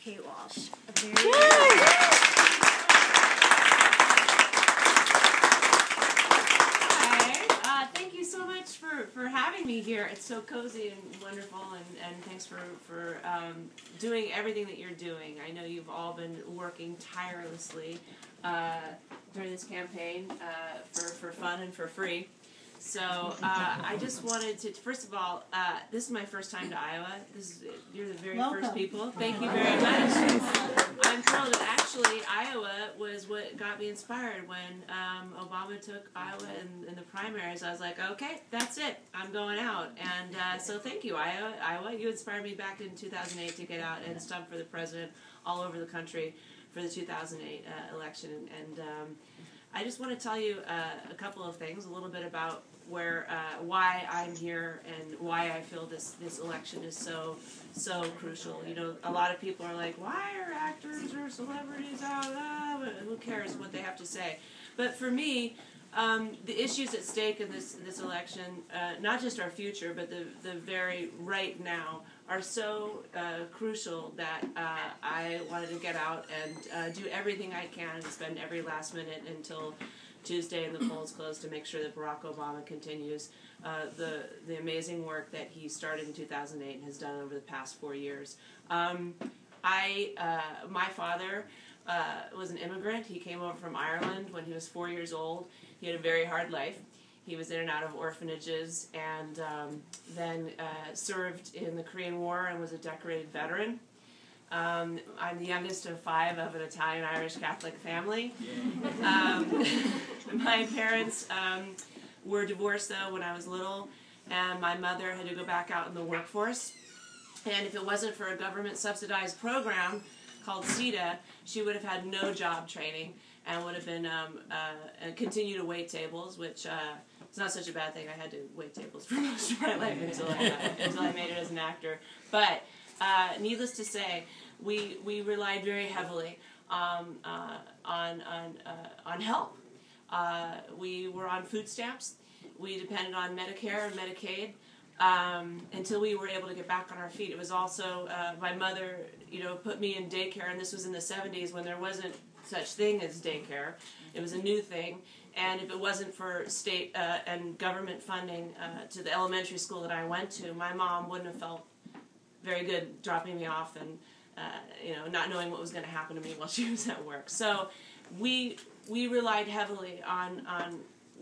Kate Walsh. Hi, thank you so much for having me here. It's so cozy and wonderful, and thanks for doing everything that you're doing. I know you've all been working tirelessly during this campaign for fun and for free. So I just wanted to, first of all, this is my first time to Iowa. You're the very first people. Thank you very much. I'm thrilled. And actually, Iowa was what got me inspired when Obama took Iowa in the primaries. I was like, okay, that's it. I'm going out. And so thank you, Iowa. You inspired me back in 2008 to get out and stump for the president all over the country for the 2008 election. And I just want to tell you a couple of things, a little bit about why I'm here and why I feel this election is so crucial. You know, a lot of people are like, why are actors or celebrities out? Who cares what they have to say? But for me, the issues at stake in this election, not just our future, but the very right now, are so crucial that I wanted to get out and do everything I can and spend every last minute until Tuesday and the polls close to make sure that Barack Obama continues the amazing work that he started in 2008 and has done over the past 4 years. My father was an immigrant. He came over from Ireland when he was 4 years old. He had a very hard life. He was in and out of orphanages and then served in the Korean War and was a decorated veteran. I'm the youngest of 5 of an Italian-Irish Catholic family. My parents were divorced, though, when I was little, and my mother had to go back out in the workforce. And if it wasn't for a government-subsidized program called CETA, she would have had no job training and would have been continue to wait tables, which it's not such a bad thing. I had to wait tables for most of my life until I made it as an actor. But needless to say, we relied very heavily on help. We were on food stamps. We depended on Medicare and Medicaid until we were able to get back on our feet. It was also my mother, put me in daycare, and this was in the 70s when there wasn't such thing as daycare. It was a new thing, and if it wasn't for state and government funding to the elementary school that I went to, my mom wouldn't have felt very good dropping me off and not knowing what was going to happen to me while she was at work. So we relied heavily on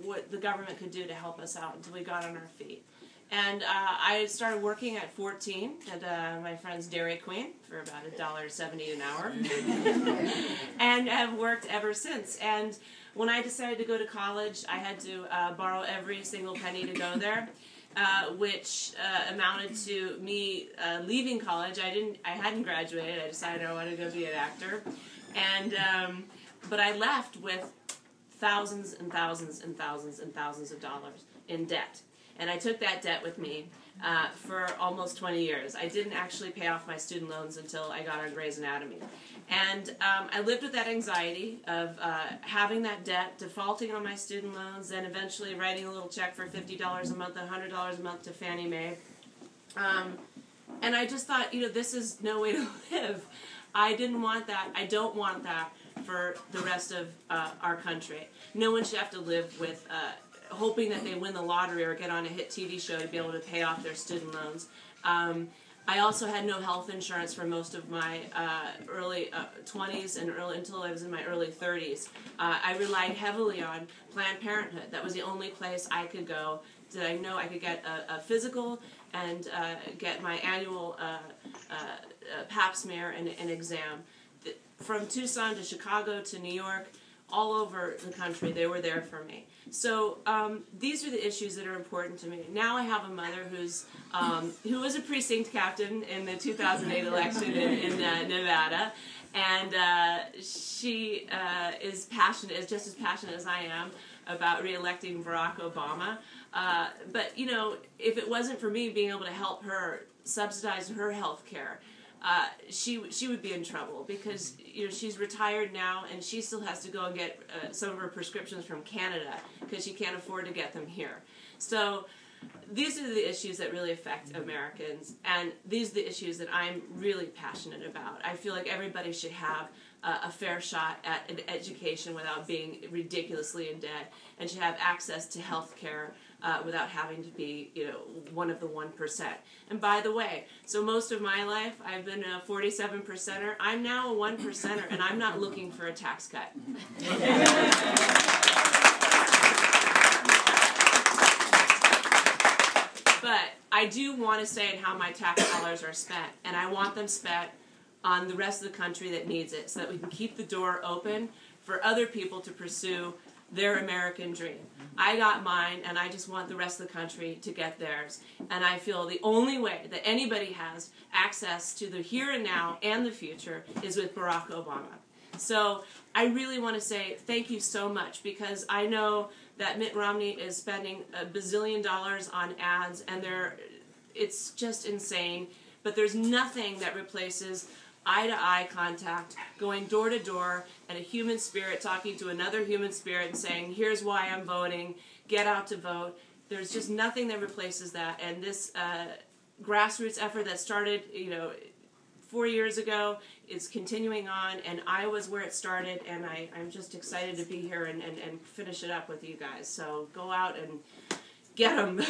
what the government could do to help us out until we got on our feet. And I started working at 14 at my friend's Dairy Queen for about $1.70 an hour, and have worked ever since. And when I decided to go to college, I had to borrow every single penny to go there, which amounted to me leaving college. I hadn't graduated. I decided I wanted to go be an actor, and but I left with thousands and thousands and thousands and thousands of dollars in debt. And I took that debt with me for almost 20 years. I didn't actually pay off my student loans until I got on Grey's Anatomy. And I lived with that anxiety of having that debt, defaulting on my student loans, then eventually writing a little check for $50 a month and $100 a month to Fannie Mae. And I just thought, this is no way to live. I didn't want that. I don't want that for the rest of our country. No one should have to live with hoping that they win the lottery or get on a hit TV show to be able to pay off their student loans. I also had no health insurance for most of my early 20s and until I was in my early 30s. I relied heavily on Planned Parenthood. That was the only place I could go that I know I could get a physical and get my annual pap smear and an exam. From Tucson to Chicago to New York, all over the country, they were there for me. So these are the issues that are important to me. Now I have a mother who was a precinct captain in the 2008 election in Nevada, and she is just as passionate as I am about re-electing Barack Obama. But if it wasn't for me being able to help her subsidize her health care, she would be in trouble because she's retired now and she still has to go and get some of her prescriptions from Canada because she can't afford to get them here. So these are the issues that really affect Americans, and these are the issues that I'm really passionate about. I feel like everybody should have a fair shot at an education without being ridiculously in debt, and should have access to health care without having to be, one of the 1%. And by the way, so most of my life I've been a 47%er. I'm now a 1%er, and I'm not looking for a tax cut. But I do want to say how my tax dollars are spent, and I want them spent on the rest of the country that needs it, so that we can keep the door open for other people to pursue their American dream. I got mine, and I just want the rest of the country to get theirs. And I feel the only way that anybody has access to the here and now and the future is with Barack Obama. So I really want to say thank you so much, because I know that Mitt Romney is spending $1 bazillion on ads, and it's just insane. But there's nothing that replaces eye-to-eye contact, going door to door, and a human spirit talking to another human spirit and saying, here's why I'm voting, get out to vote. There's just nothing that replaces that. And this grassroots effort that started, 4 years ago is continuing on, and Iowa's where it started, and I'm just excited to be here and finish it up with you guys. So go out and get them.